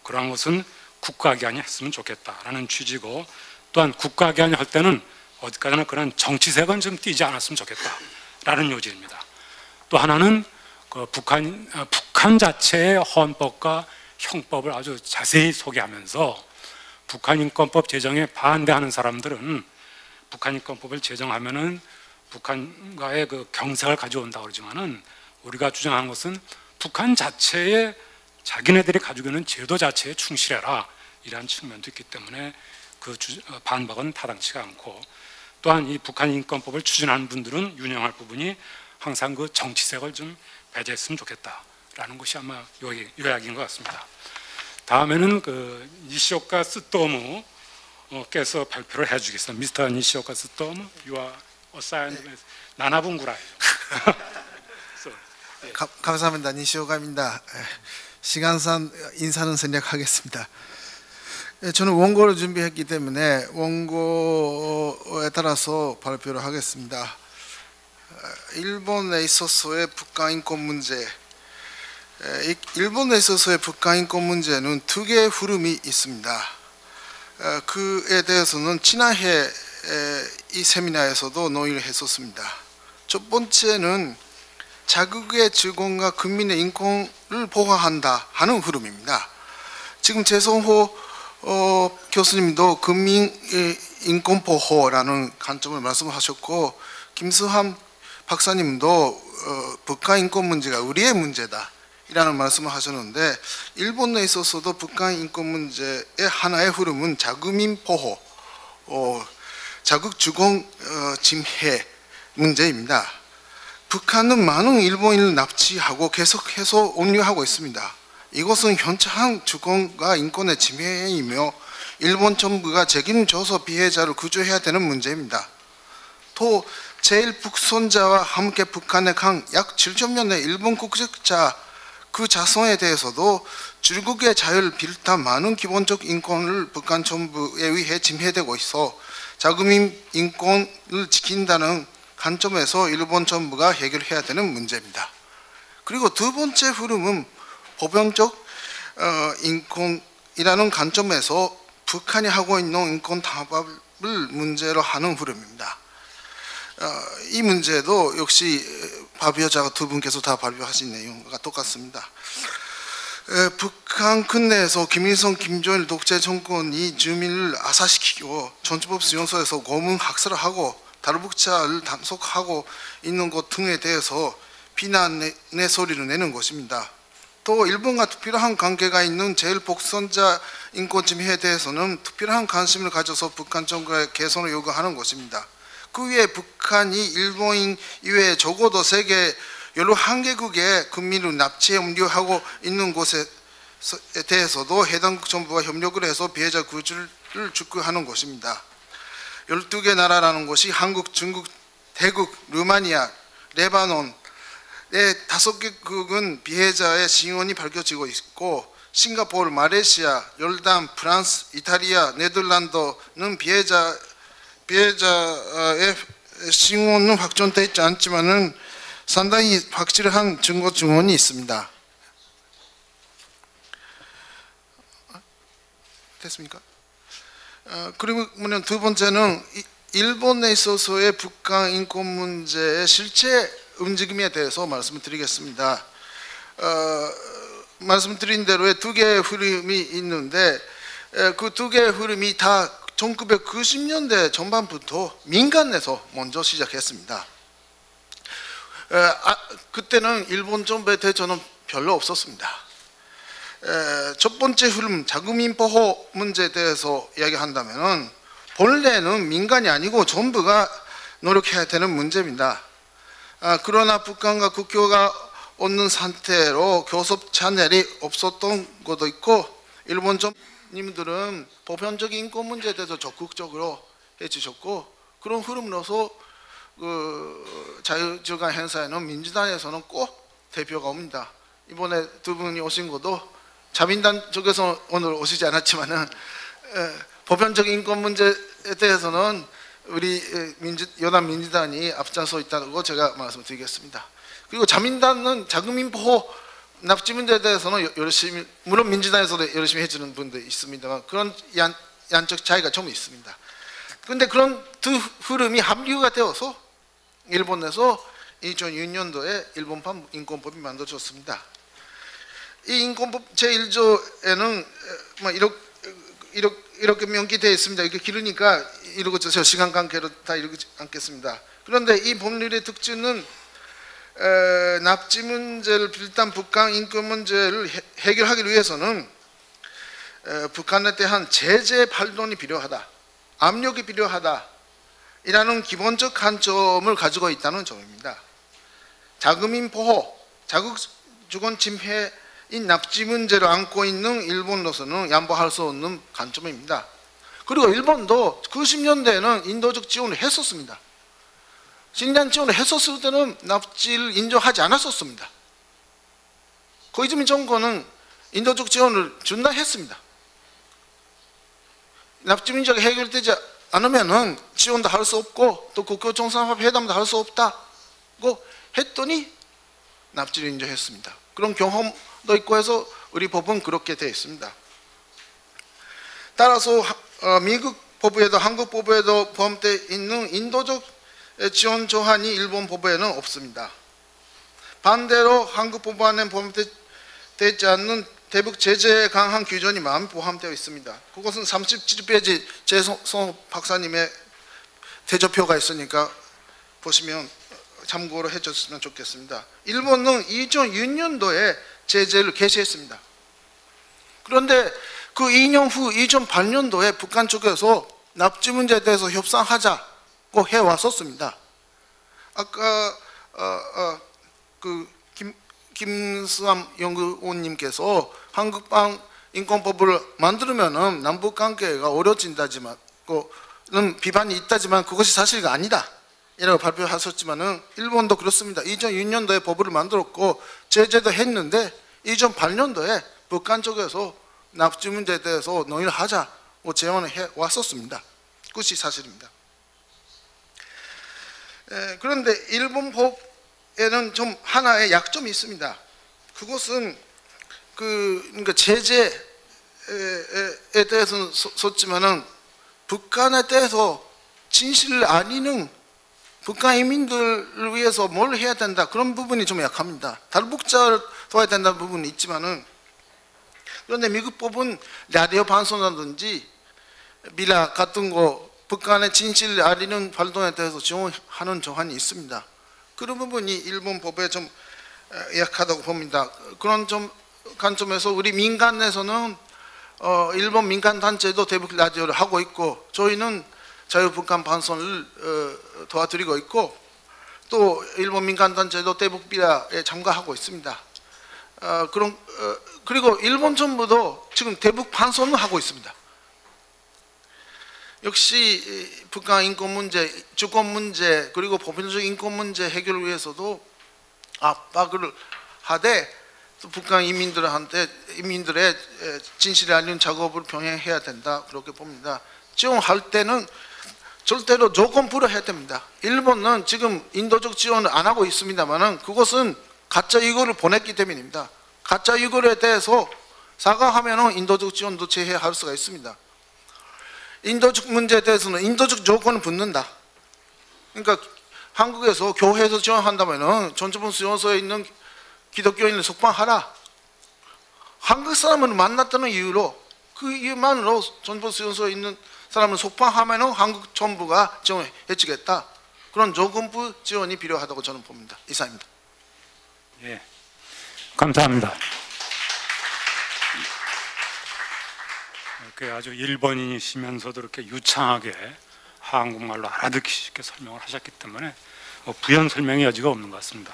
그러한 것은 국가기관이 했으면 좋겠다라는 취지고, 또한 국가기관이 할 때는 어디까지나 그런 정치색은 좀 띄지 않았으면 좋겠다라는 요지입니다. 또 하나는 그 북한 자체의 헌법과 형법을 아주 자세히 소개하면서 북한인권법 제정에 반대하는 사람들은 북한인권법을 제정하면은 북한과의 그 경색을 가져온다고 그러지만은, 우리가 주장하는 것은 북한 자체의 자기네들이 가지고 있는 제도 자체에 충실해라, 이러한 측면도 있기 때문에 그 반박은 타당치가 않고, 또한 이 북한인권법을 추진하는 분들은 유념할 부분이 항상 그 정치색을 좀 배제했으면 좋겠다라는 것이 아마 요약인 것 같습니다. 다음에는 그 니시오카 쓰토무께서 발표를 해주겠습니다. 미스터 니시오카 쓰토무, 유아 어사이언드 나나분구라예요. 감사합니다. 니시오카입니다. 시간상 인사는 생략하겠습니다. 저는 원고를 준비했기 때문에 원고에 따라서 발표를 하겠습니다. 일본에 있어서의 북한인권 문제, 일본에 있어서의 북한인권 문제는 두 개의 흐름이 있습니다. 그에 대해서는 지난해 이 세미나에서도 논의를 했었습니다. 첫 번째는 자국의 주권과 국민의 인권을 보호한다 하는 흐름입니다. 지금 재성호 교수님도 국민 인권 보호라는 관점을 말씀하셨고, 김수함 박사님도 북한 인권 문제가 우리의 문제다 이라는 말씀을 하셨는데, 일본에 있어서도 북한 인권 문제의 하나의 흐름은 자국민 보호, 자국 주권 침해 문제입니다. 북한은 많은 일본인을 납치하고 계속해서 억류하고 있습니다. 이것은 현저한 주권과 인권의 침해이며 일본 정부가 책임을 져서 피해자를 구조해야 되는 문제입니다. 또 제1북선자와 함께 북한에 간 약 7천명의 일본 국적자 그 자손에 대해서도 줄국의 자유를 비롯한 많은 기본적 인권을 북한 정부에 의해 침해되고 있어 자국민 인권을 지킨다는 관점에서 일본 정부가 해결해야 되는 문제입니다. 그리고 두 번째 흐름은 보편적 인권이라는 관점에서 북한이 하고 있는 인권 탄압을 문제로 하는 흐름입니다. 이 문제도 역시 발표자가 두 분께서 다 발표하신 내용과 똑같습니다. 북한 근내에서 김일성, 김정일 독재 정권이 주민을 아사시키고 전투법 수용소에서 고문 학살을 하고 탈북자를 단속하고 있는 것 등에 대해서 비난의 소리를 내는 것입니다. 또 일본과 특별한 관계가 있는 제1북선자 인권 침해에 대해서는 특별한 관심을 가져서 북한 정부의 개선을 요구하는 것입니다. 그 외에 북한이 일본인 이외에 적어도 세계 11개국의 국민을 납치해 억류하고 있는 곳에 대해서도 해당 정부와 협력을 해서 피해자 구조를 촉구하는 것입니다. 12개 나라라는 것이 한국, 중국, 태국, 루마니아, 레바논, 5개국은 피해자의 신원이 밝혀지고 있고, 싱가포르, 말레이시아, 요르단, 프랑스, 이탈리아, 네덜란드는 피해자의 신원은 확정되어 있지 않지만은 상당히 확실한 증거 증언이 있습니다. 됐습니까? 그리고 두 번째는 일본에 있어서의 북한 인권 문제의 실제 움직임에 대해서 말씀을 드리겠습니다. 말씀드린 대로의 두 개의 흐름이 있는데, 그 두 개의 흐름이 다 1990년대 전반부터 민간에서 먼저 시작했습니다. 그때는 일본 정부의 대처는 별로 없었습니다. 첫 번째 흐름, 자국민 보호 문제에 대해서 이야기한다면 본래는 민간이 아니고 정부가 노력해야 되는 문제입니다. 그러나 북한과 국교가 없는 상태로 교섭 채널이 없었던 것도 있고, 일본 정부님들은 보편적인 인권 문제에 대해서 적극적으로 해주셨고, 그런 흐름으로서 자유주간 행사에는 민주당에서는 꼭 대표가 옵니다. 이번에 두 분이 오신 것도 자민당 쪽에서 오늘 오시지 않았지만은 보편적인 인권 문제에 대해서는 우리 여당 민주당이 앞장서 있다고 제가 말씀드리겠습니다. 그리고 자민당은 자국민 보호 납치 문제에 대해서는 열심히, 물론 민주당에서도 열심히 해주는 분도 있습니다만 그런 양적 차이가 좀 있습니다. 그런데 그런 두 흐름이 합류가 되어서 일본에서 2006년도에 일본판 인권법이 만들어졌습니다. 이 인권법 제1조에는 이렇게 명기되어 있습니다. 이렇게 길으니까 읽어주세요. 시간 관계로 다 읽지 않겠습니다. 그런데 이 법률의 특징은 납치 문제를 비롯한 북한 인권 문제를 해결하기 위해서는 북한에 대한 제재 발동이 필요하다, 압력이 필요하다 이라는 기본적 관점을 가지고 있다는 점입니다. 자국민 보호, 자국 주권 침해인 납치 문제를 안고 있는 일본으로서는 양보할 수 없는 관점입니다. 그리고 일본도 90년대에는 인도적 지원을 했었습니다. 식량 지원을 했었을 때는 납치를 인정하지 않았었습니다. 고이즈미 정권은 인도적 지원을 준다 했습니다. 납치 문제가 해결되지 않으면은 지원도 할 수 없고 또 국교 정상화합 회담도 할 수 없다고 했더니 납치를 인정했습니다. 그런 경험도 있고 해서 우리 법은 그렇게 되어 있습니다. 따라서 미국 법에도 한국 법에도 포함되어 있는 인도적 지원 조항이 일본 법에는 없습니다. 반대로 한국 법안에 포함되지 않는 대북 제재에 강한 규정이 많이 포함되어 있습니다. 그것은 37페이지 재성 박사님의 대조표가 있으니까 보시면 참고로 해줬으면 좋겠습니다. 일본은 2006년도에 제재를 개시했습니다. 그런데 그 2년 후 2008년도에 북한 쪽에서 납치 문제에 대해서 협상하자고 해왔었습니다. 아까 김수함 연구원님께서 한국판 인권법을 만들면은 남북 관계가 어려진다지만, 는 비판이 있다지만 그것이 사실가 아니다 이라고 발표하셨지만은 일본도 그렇습니다. 2006년도에 법을 만들었고 제재도 했는데 2008년도에 북한 쪽에서 납치 문제에 대해서 논의를 하자고 제안을 해 왔었습니다. 그것이 사실입니다. 그런데 일본 법에는 좀 하나의 약점이 있습니다. 그것은 그러니까 제재에 대해서는 썼지만은 북한에 대해서 진실을 아니는 북한 인민들을 위해서 뭘 해야 된다 그런 부분이 좀 약합니다. 탈북자를 도와야 된다는 부분이 있지만은, 그런데 미국 법은 라디오 방송이라든지 미라 같은 거 북한의 진실을 알리는 활동에 대해서 지원하는 조항이 있습니다. 그런 부분이 일본 법에 좀 약하다고 봅니다. 그런 관점에서 우리 민간에서는 일본 민간 단체도 대북 라디오를 하고 있고 저희는 자유북한 방송을 도와드리고 있고 또 일본 민간 단체도 대북 비라에 참가하고 있습니다. 그리고 일본 정부도 지금 대북 방송을 하고 있습니다. 역시 북한 인권 문제, 주권 문제 그리고 보편적 인권 문제 해결을 위해서도 압박을 하되 또 북한 인민들의 진실을 알리는 작업을 병행해야 된다 그렇게 봅니다. 지원할 때는 절대로 조건부로 해야 됩니다. 일본은 지금 인도적 지원을 안 하고 있습니다만은 그것은 가짜 유고를 보냈기 때문입니다. 가짜 유고에 대해서 사과하면은 인도적 지원도 재해할 수가 있습니다. 인도적 문제에 대해서는 인도적 조건을 붙는다. 그러니까 한국에서 교회에서 지원한다면은 전주분 수용소에 있는 기독교인을 속방하라. 한국 사람을 만났다는 이유로 그 이유만으로 전주분 수용소에 있는 사람을 속방하면은 한국 정부가 지원해주겠다. 그런 조건부 지원이 필요하다고 저는 봅니다. 이상입니다. 예, 감사합니다. 이렇게 아주 일본인이시면서도 이렇게 유창하게 한국말로 알아듣기 쉽게 설명을 하셨기 때문에 부연 설명의 여지가 없는 것 같습니다.